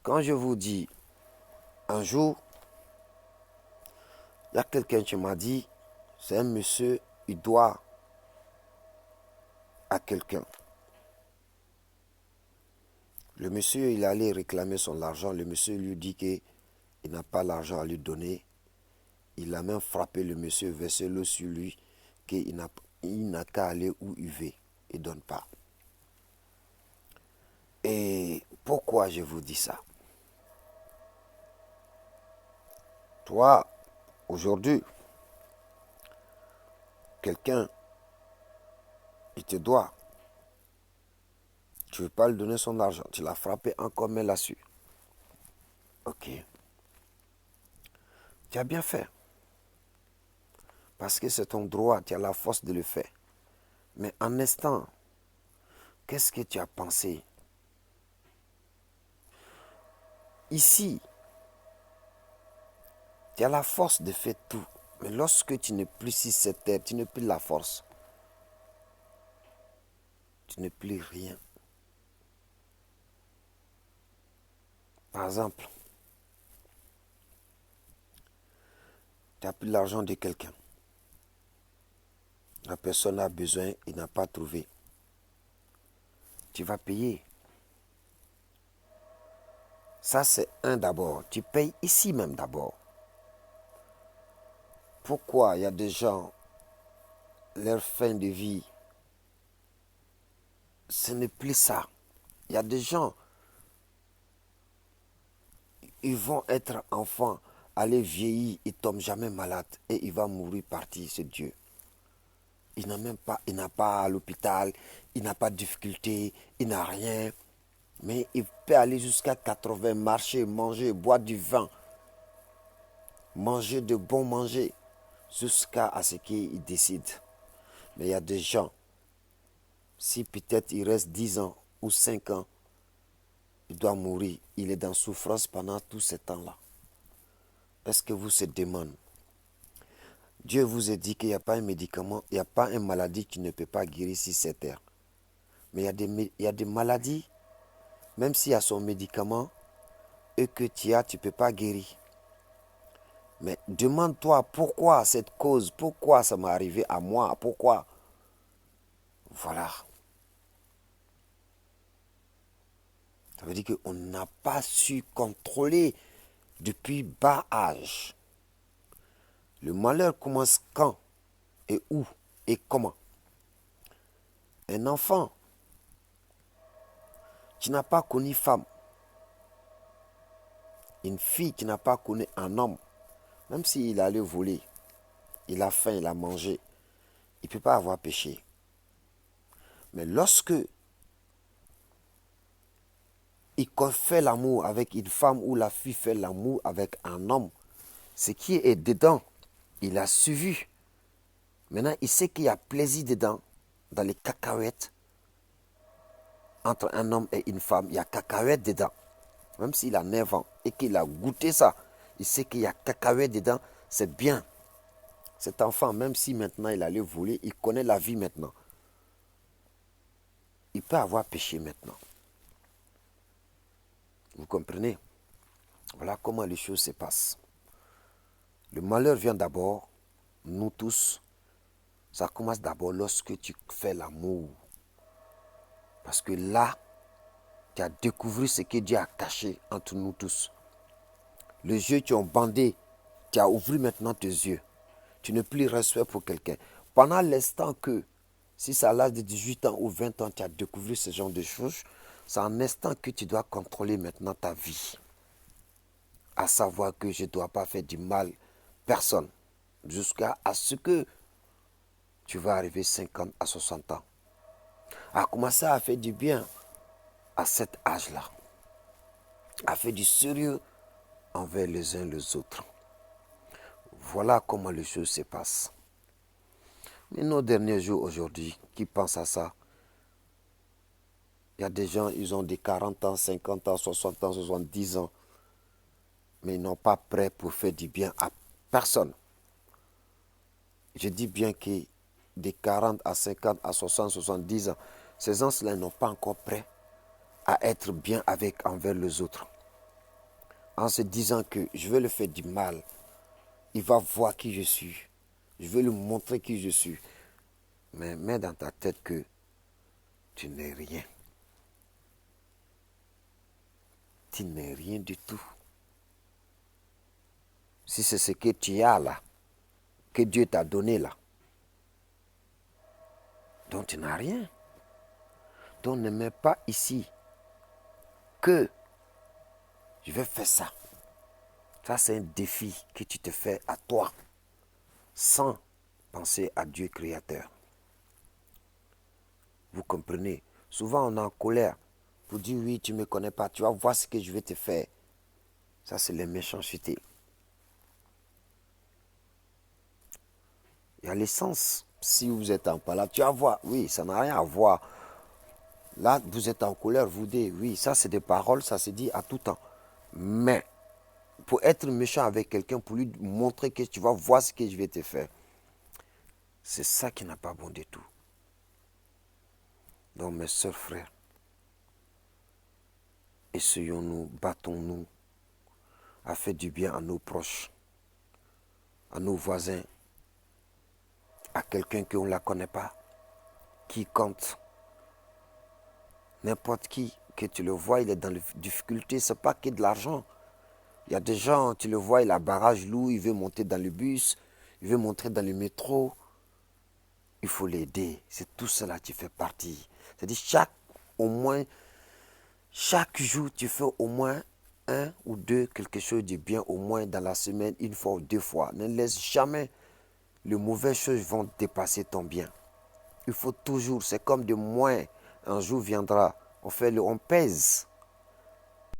Quand je vous dis, un jour, il y a quelqu'un qui m'a dit, c'est un monsieur, il doit à quelqu'un. Le monsieur, il allait réclamer son argent. Le monsieur lui dit qu'il n'a pas l'argent à lui donner. Il a même frappé le monsieur, versé l'eau sur lui, qu'il n'a qu'à aller où il veut. Il ne donne pas. Et pourquoi je vous dis ça? Toi, aujourd'hui, quelqu'un, il te doit. Tu ne veux pas lui donner son argent. Tu l'as frappé encore, mais là-dessus. Ok. Tu as bien fait. Parce que c'est ton droit, tu as la force de le faire. Mais en instant, qu'est-ce que tu as pensé? Ici, tu as la force de faire tout. Mais lorsque tu n'es plus sur cette terre, tu n'as plus la force. Tu n'as plus rien. Par exemple, tu as pris l'argent de quelqu'un. La personne a besoin, il n'a pas trouvé. Tu vas payer. Ça, c'est un d'abord. Tu payes ici même d'abord. Pourquoi il y a des gens, leur fin de vie, ce n'est plus ça. Il y a des gens, ils vont être enfants, aller vieillir, ils ne tombent jamais malades et ils vont mourir partir, c'est Dieu. Il n'a même pas, il n'a pas à l'hôpital, il n'a pas de difficulté, il n'a rien. Mais il peut aller jusqu'à 80, marcher, manger, boire du vin, manger de bon manger, jusqu'à ce qu'il décide. Mais il y a des gens, si peut-être il reste 10 ans ou 5 ans, il doit mourir. Il est dans souffrance pendant tout ce temps-là. Est-ce que vous se demandez? Dieu vous a dit qu'il n'y a pas un médicament, il n'y a pas une maladie qui ne peut pas guérir sur cette terre. Mais il y a des maladies, même s'il y a son médicament, et que tu as, tu ne peux pas guérir. Mais demande-toi pourquoi cette cause, pourquoi ça m'est arrivé à moi, pourquoi? Voilà. Ça veut dire qu'on n'a pas su contrôler depuis bas âge. Le malheur commence quand et où et comment? Un enfant qui n'a pas connu femme, une fille qui n'a pas connu un homme, même s'il allait voler, il a faim, il a mangé, il ne peut pas avoir péché. Mais lorsque il fait l'amour avec une femme ou la fille fait l'amour avec un homme, ce qui est dedans, il a suivi. Maintenant, il sait qu'il y a plaisir dedans, dans les cacahuètes. Entre un homme et une femme, il y a cacahuètes dedans. Même s'il a 9 ans et qu'il a goûté ça, il sait qu'il y a cacahuètes dedans, c'est bien. Cet enfant, même si maintenant il allait voler, il connaît la vie maintenant. Il peut avoir péché maintenant. Vous comprenez? Voilà comment les choses se passent. Le malheur vient d'abord, nous tous. Ça commence d'abord lorsque tu fais l'amour. Parce que là, tu as découvert ce que Dieu a caché entre nous tous. Les yeux qui ont bandé, tu as ouvert maintenant tes yeux. Tu n'es plus respect pour quelqu'un. Pendant l'instant que, si c'est à l'âge de 18 ans ou 20 ans, tu as découvert ce genre de choses, c'est un instant que tu dois contrôler maintenant ta vie. À savoir que je ne dois pas faire du mal à personne. Jusqu'à ce que tu vas arriver 50 à 60 ans. À commencer à faire du bien à cet âge-là. À faire du sérieux envers les uns les autres. Voilà comment les choses se passent. Mais nos derniers jours aujourd'hui, qui pensent à ça? Il y a des gens, ils ont des 40 ans, 50 ans, 60 ans, 70 ans. Mais ils n'ont pas prêt pour faire du bien à personne. Je dis bien que des 40 à 50 à 60, 70 ans, ces gens-là n'ont pas encore prêt à être bien avec envers les autres. en se disant que je vais lui faire du mal. Il va voir qui je suis. Je vais lui montrer qui je suis. Mais mets dans ta tête que tu n'es rien. Tu n'es rien du tout. Si c'est ce que tu as là, que Dieu t'a donné là, donc tu n'as rien. Donc ne mets pas ici que je vais faire ça. Ça, c'est un défi que tu te fais à toi, sans penser à Dieu créateur. Vous comprenez? Souvent, on est en colère pour dire oui, tu ne me connais pas, tu vas voir ce que je vais te faire. Ça, c'est les méchancetés. Il y a l'essence. Si vous êtes en palabre, tu vas voir, oui, ça n'a rien à voir. Là, vous êtes en colère, vous dites, oui, ça c'est des paroles, ça se dit à tout temps. Mais, pour être méchant avec quelqu'un, pour lui montrer que tu vas voir ce que je vais te faire, c'est ça qui n'a pas bon du tout. Donc, mes soeurs, frères, essayons-nous, battons-nous à faire du bien à nos proches, à nos voisins, à quelqu'un qu'on ne la connaît pas, qui compte. N'importe qui, que tu le vois, il est dans les difficultés, ce n'est pas que de l'argent. Il y a des gens, tu le vois, il a barrage lourd, il veut monter dans le bus, il veut monter dans le métro. Il faut l'aider. C'est tout cela qui fait partie. C'est-à-dire, chaque jour, tu fais au moins un ou deux quelque chose de bien, au moins dans la semaine, une fois ou deux fois. Ne laisse jamais les mauvaises choses vont dépasser ton bien. Il faut toujours, c'est comme de moins. Un jour viendra, on pèse.